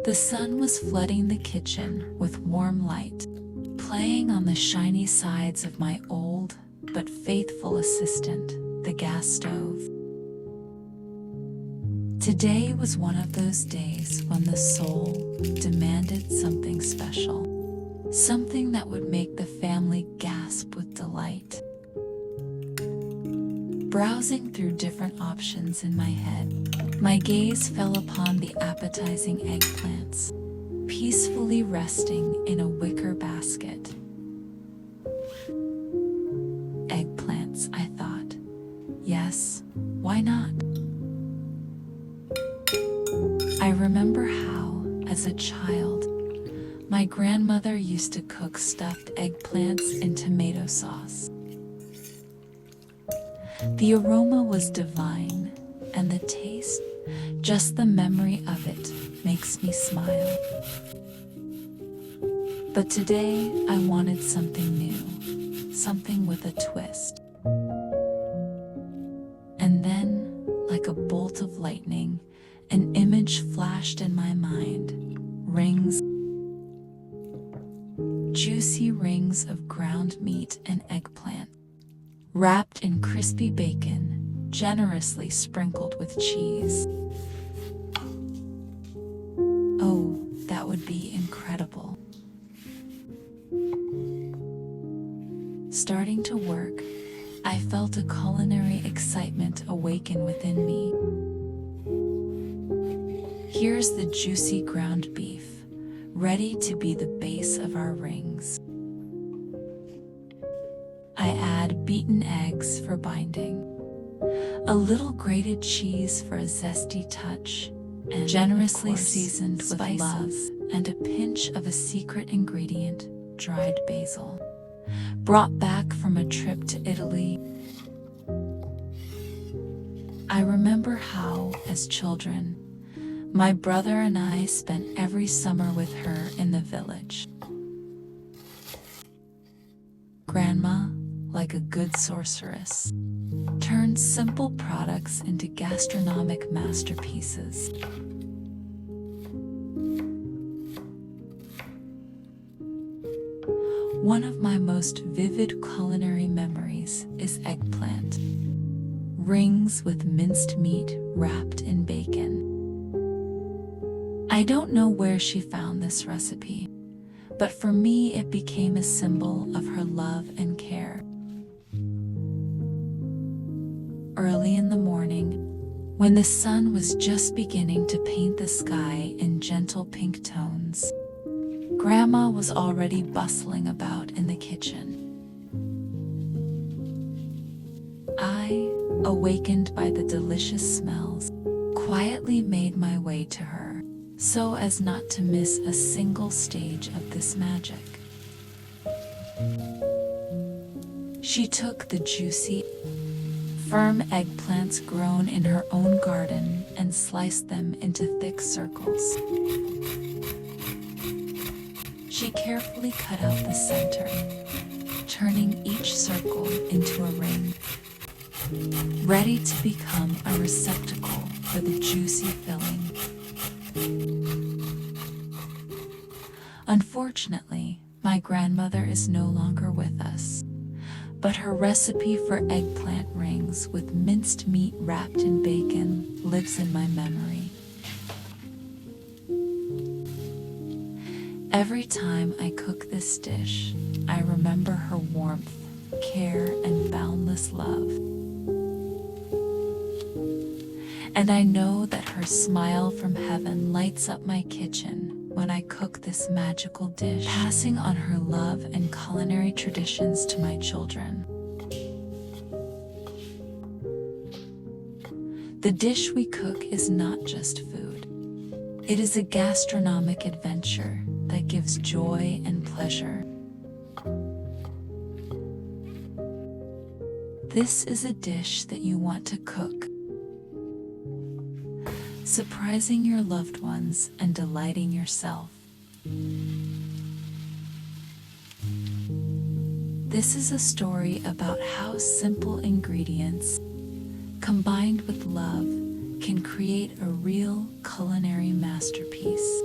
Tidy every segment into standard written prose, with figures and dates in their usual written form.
The sun was flooding the kitchen with warm light, playing on the shiny sides of my old but faithful assistant, the gas stove. Today was one of those days when the soul demanded something special, something that would make the family gasp with delight. Browsing through different options in my head, my gaze fell upon the appetizing eggplants, peacefully resting in a wicker basket. Eggplants, I thought. Yes, why not? I remember how, as a child, my grandmother used to cook stuffed eggplants in tomato sauce. The aroma was divine, and the taste, just the memory of it, makes me smile. But today, I wanted something new, something with a twist. And then, like a bolt of lightning, an image flashed in my mind. Rings. Juicy rings of ground meat and eggplant, wrapped in crispy bacon, generously sprinkled with cheese. Oh, that would be incredible. Starting to work, I felt a culinary excitement awaken within me. Here's the juicy ground beef, ready to be the base of our rings. I add beaten eggs for binding, a little grated cheese for a zesty touch, and generously seasoned with love and a pinch of a secret ingredient, dried basil, brought back from a trip to Italy. I remember how, as children, my brother and I spent every summer with her in the village. Grandma, like a good sorceress, turned simple products into gastronomic masterpieces. One of my most vivid culinary memories is eggplant. Rings with minced meat wrapped in bacon. I don't know where she found this recipe, but for me it became a symbol of her love and care. Early in the morning, when the sun was just beginning to paint the sky in gentle pink tones, Grandma was already bustling about in the kitchen. I, awakened by the delicious smells, quietly made my way to her, so as not to miss a single stage of this magic. She took the juicy, firm eggplants grown in her own garden and sliced them into thick circles. She carefully cut out the center, turning each circle into a ring, ready to become a receptacle for the juicy filling. Unfortunately, my grandmother is no longer with us, but her recipe for eggplant rings with minced meat wrapped in bacon lives in my memory. Every time I cook this dish, I remember her warmth, care, and boundless love. And I know that her smile from heaven lights up my kitchen when I cook this magical dish, passing on her love and culinary traditions to my children. The dish we cook is not just food. It is a gastronomic adventure that gives joy and pleasure. This is a dish that you want to cook, surprising your loved ones and delighting yourself. This is a story about how simple ingredients, combined with love, can create a real culinary masterpiece.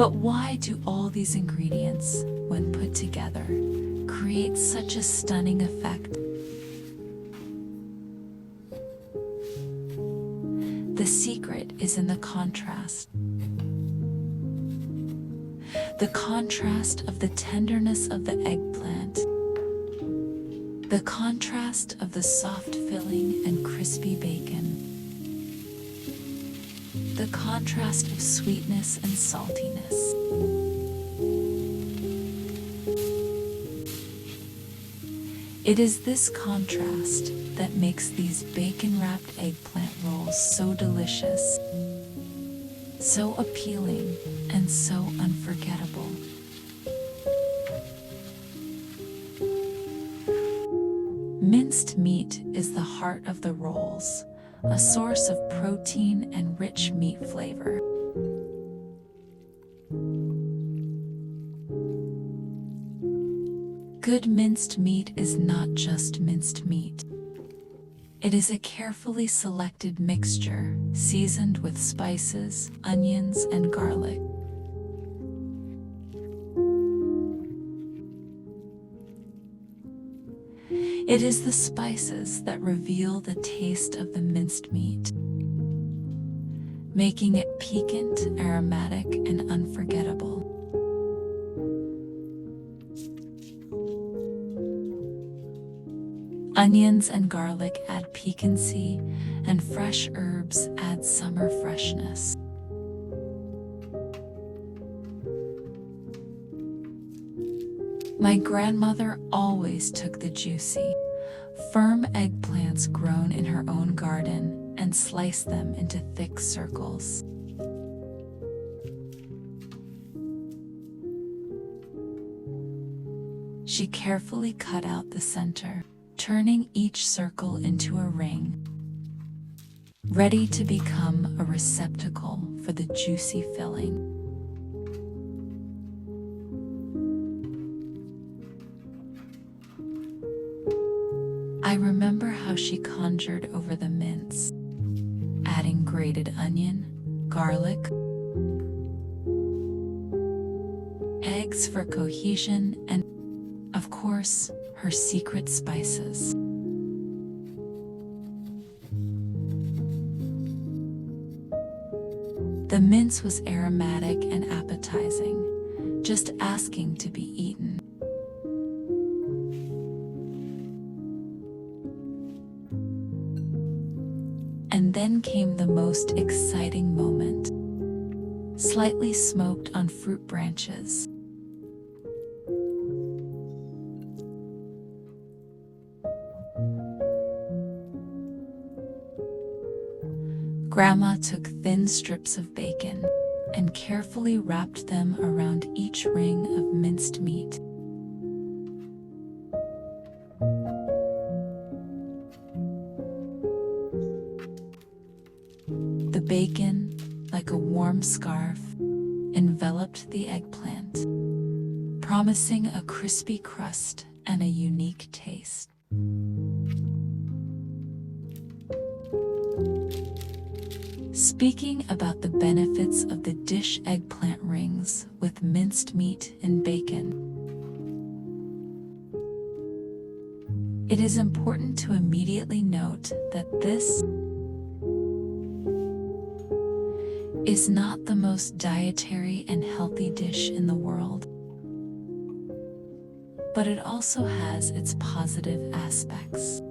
But why do all these ingredients, when put together, create such a stunning effect? The secret is in the contrast. The contrast of the tenderness of the eggplant, the contrast of the soft filling and crispy bacon, the contrast of sweetness and saltiness. It is this contrast that makes these bacon-wrapped eggplant rolls so delicious, so appealing, and so unforgettable. Minced meat is the heart of the rolls, a source of protein and rich meat flavor. Good minced meat is not just minced meat. It is a carefully selected mixture, seasoned with spices, onions, and garlic. It is the spices that reveal the taste of the minced meat, making it piquant, aromatic, and unforgettable. Onions and garlic add piquancy, and fresh herbs add summer freshness. My grandmother always took the juicy, firm eggplants grown in her own garden and sliced them into thick circles. She carefully cut out the center, turning each circle into a ring, ready to become a receptacle for the juicy filling. I remember how she conjured over the mince, adding grated onion, garlic, eggs for cohesion, and, of course, her secret spices. The mince was aromatic and appetizing, just asking to be eaten. And then came the most exciting moment. Slightly smoked on fruit branches. Grandma took thin strips of bacon and carefully wrapped them around each ring of minced meat. The bacon, like a warm scarf, enveloped the eggplant, promising a crispy crust and a unique taste. Speaking about the benefits of the dish eggplant rings with minced meat and bacon, it is important to immediately note that this is not the most dietary and healthy dish in the world, but it also has its positive aspects,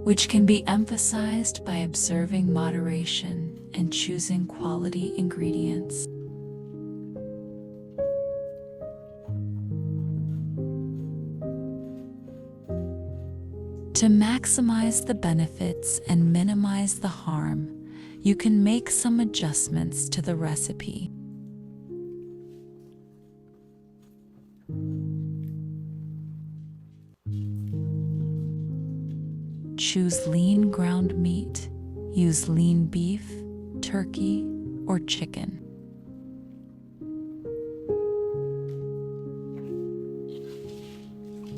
which can be emphasized by observing moderation and choosing quality ingredients. To maximize the benefits and minimize the harm, you can make some adjustments to the recipe. Choose lean ground meat. Use lean beef, turkey, or chicken.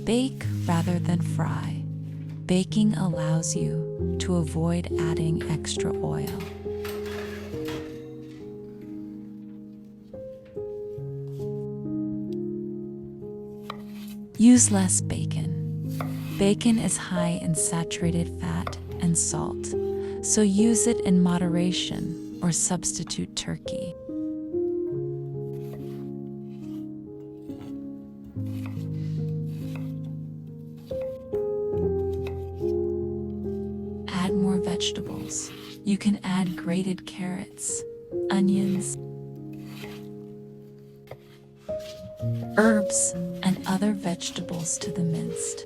Bake rather than fry. Baking allows you to avoid adding extra oil. Use less bacon. Bacon is high in saturated fat and salt, so use it in moderation or substitute turkey. Add more vegetables. You can add grated carrots, onions, herbs, and other vegetables to the minced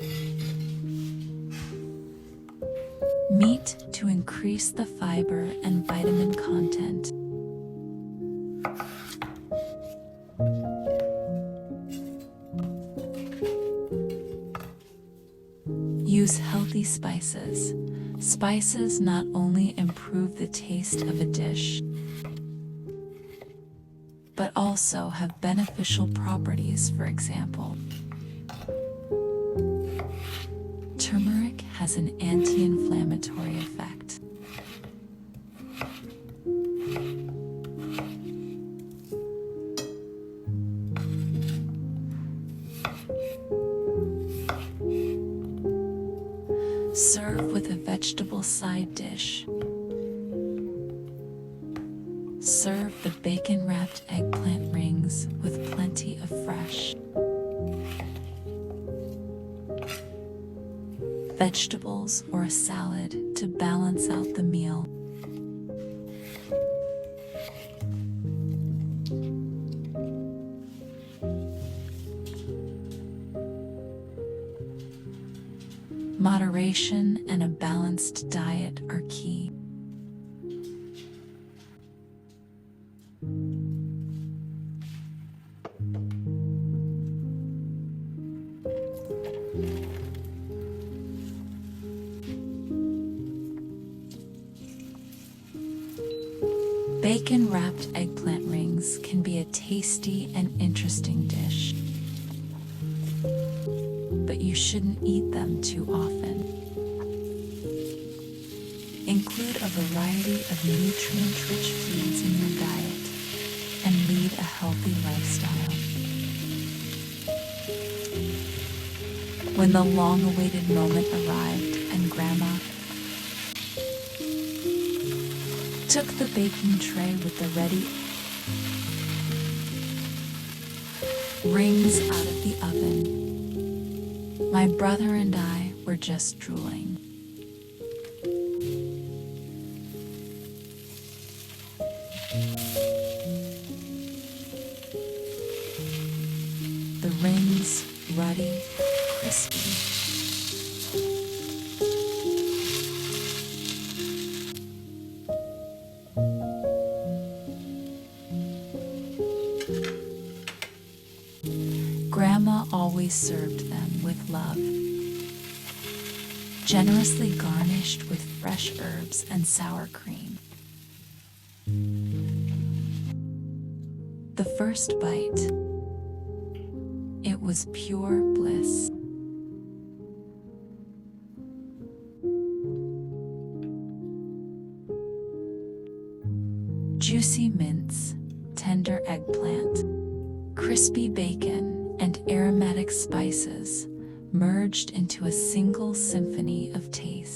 meat to increase the fiber and vitamin content. Use healthy spices. Spices not only improve the taste of a dish, but also have beneficial properties. For example, turmeric has an anti-inflammatory effect. Serve with a vegetable side dish. Serve the bacon-wrapped eggplant rings with plenty of fresh vegetables or a salad to balance out the meal. Moderation and a balanced diet are key. Bacon-wrapped eggplant rings can be a tasty and interesting dish, but you shouldn't eat them too often. Include a variety of nutrient-rich foods in your diet and lead a healthy lifestyle. When the long-awaited moment arrived and Grandma took the baking tray with the ready rings out of the oven, my brother and I were just drooling. The rings ruddy, crispy. Grandma always served them with love, generously garnished with fresh herbs and sour cream. The first bite, it was pure bliss. Juicy mince, tender eggplant, crispy bacon, and aromatic spices merged into a single symphony of taste.